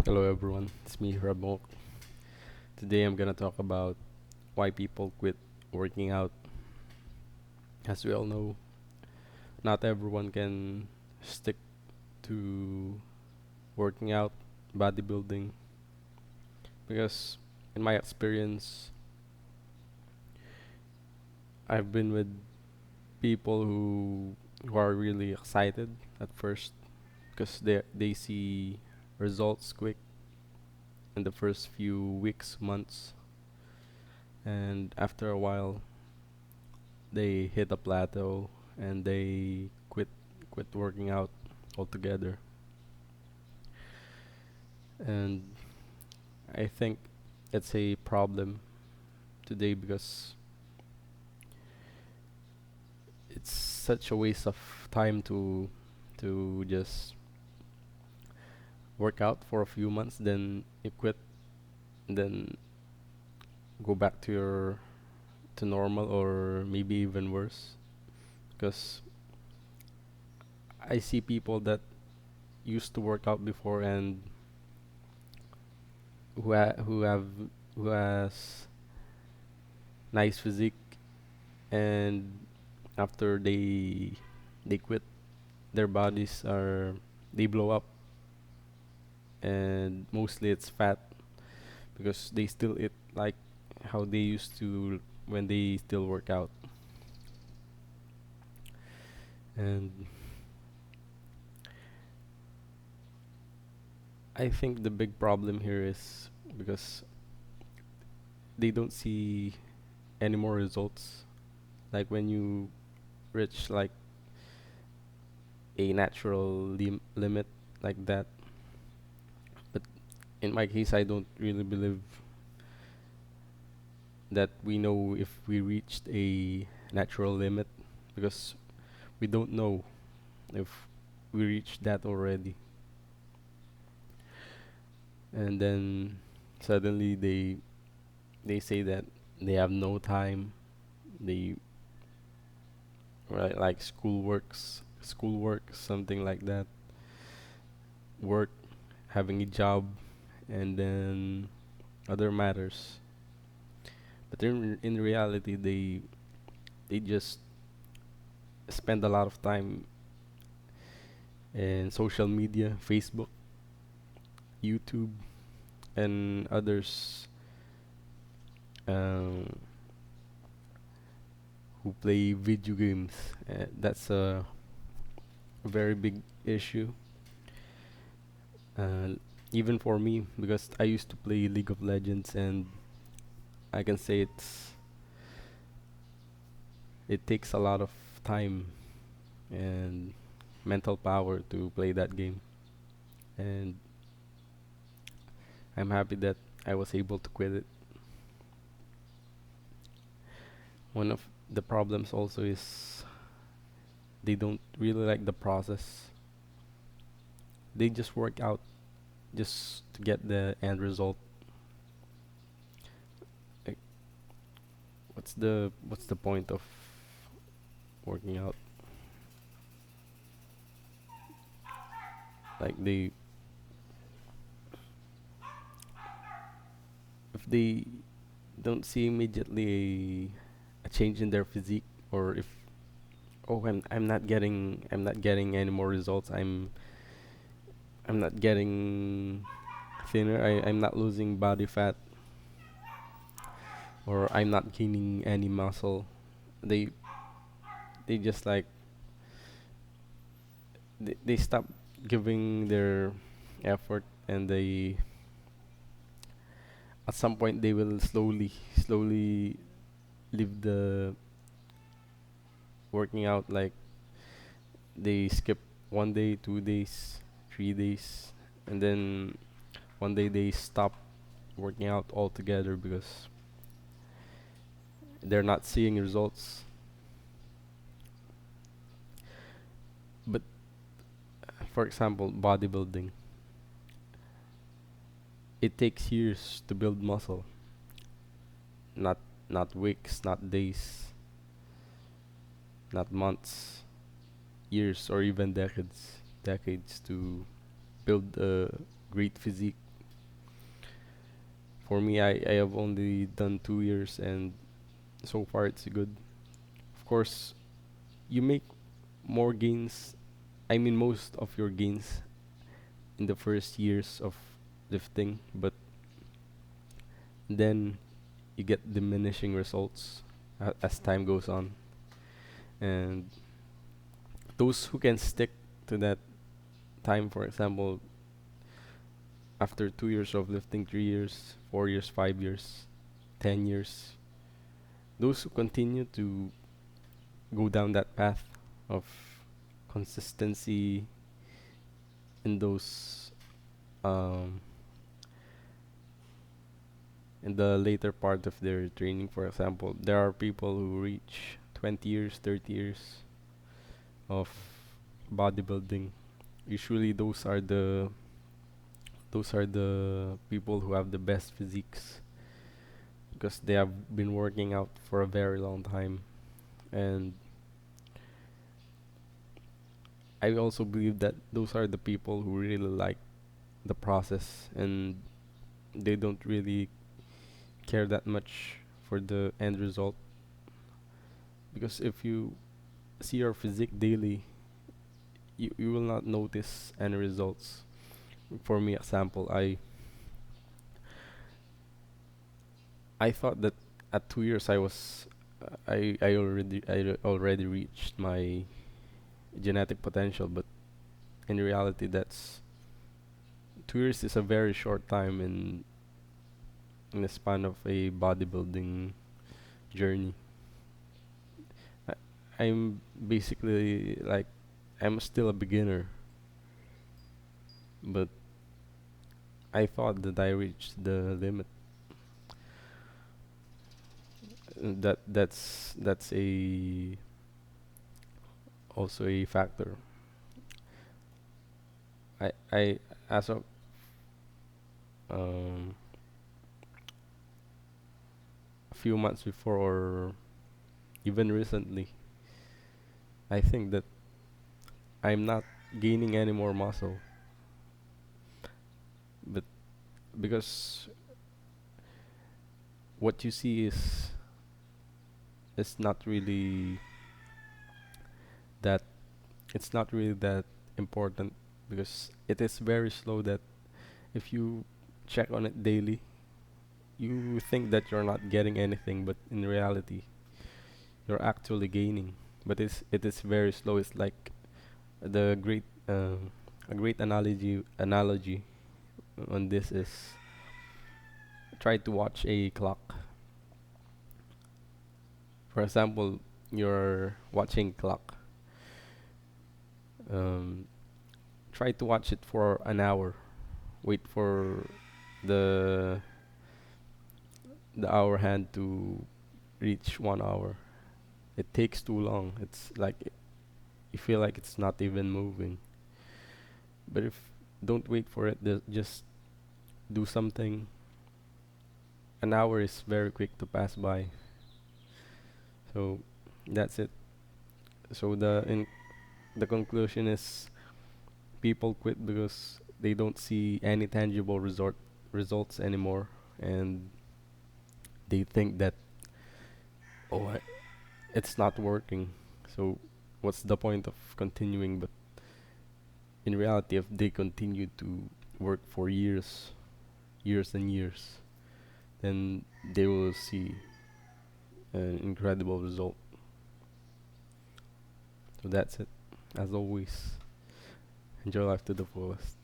Hello everyone, it's me Ramok. Today I'm gonna talk about why people quit working out. As we all know, not everyone can stick to working out, bodybuilding, because in my experience, I've been with people who are really excited at first because they see results quick in the first few weeks, months, and after a while they hit a plateau and they quit working out altogether. And I think it's a problem today because it's such a waste of time to just work out for a few months, then you quit, then go back to your to normal or maybe even worse. Because I see people that used to work out before and who ha- who have who has nice physique, and after they quit, their bodies are they blow up, and mostly it's fat because they still eat like how they used to when they still work out. And I think the big problem here is because they don't see any more results, like when you reach like a natural limit like that. But in my case, I don't really believe that we know if we reached a natural limit because we don't know if we reached that already. And then suddenly they say that they have no time. They right like schoolwork, something like that, work, having a job, and then other matters. But in reality, they just spend a lot of time in social media, Facebook, YouTube, and others, um, who play video games. That's a very big issue. Even for me, because I used to play League of Legends, and I can say it takes a lot of time and mental power to play that game. And I'm happy that I was able to quit it. One of the problems also is they don't really like the process. They just work out just to get the end result. Like, what's the point of working out? Like they if they don't see immediately a change in their physique, or if I'm not getting any more results, I'm not getting thinner, I'm not losing body fat, or I'm not gaining any muscle. they they just like they stop giving their effort, and they at some point they will slowly leave the working out. Like they skip 1 day, 2 days, 3 days, and then one day they stop working out altogether because they're not seeing results. But for example, bodybuilding, it takes years to build muscle, not not weeks, not days, not months, years or even decades to build a great physique. For me, I have only done 2 years, and so far it's good. Of course, you make more gains. I mean, most of your gains in the first years of lifting, but then you get diminishing results as time goes on. And those who can stick to that time, for example, after 2 years of lifting, 3 years, 4 years, 5 years, 10 years, those who continue to go down that path of consistency in those um, in the later part of their training, for example, there are people who reach 20 years, 30 years of bodybuilding. Usually those are the people who have the best physiques because they have been working out for a very long time. And I also believe that those are the people who really like the process, and they don't really care that much for the end result. Because if you see your physique daily, you will not notice any results. For me, example, I thought that at 2 years I already reached my genetic potential, but in reality, that's 2 years is a very short time in the span of a bodybuilding journey. I, I'm basically like I'm still a beginner, but I thought that I reached the limit. That's a also a factor. I as of um, a few months before, or even recently, I think that I'm not gaining any more muscle, but because what you see is not really that it's not really that important, because it is very slow that if you check on it daily, you think that you're not getting anything, but in reality, you're actually gaining. But it is very slow. It's like the great a great analogy on this is try to watch a clock. For example, you're watching clock. Um, Try to watch it for an hour. Wait for the the hour hand to reach 1 hour. It takes too long. It's like you feel like it's not even moving. But if don't wait for it, just do something. An hour is very quick to pass by. So that's it. So the conclusion is people quit because they don't see any tangible results anymore, and they think that, oh, it's not working. So what's the point of continuing? But in reality, if they continue to work for years, years and years, then they will see an incredible result. So that's it. As always, enjoy life to the fullest.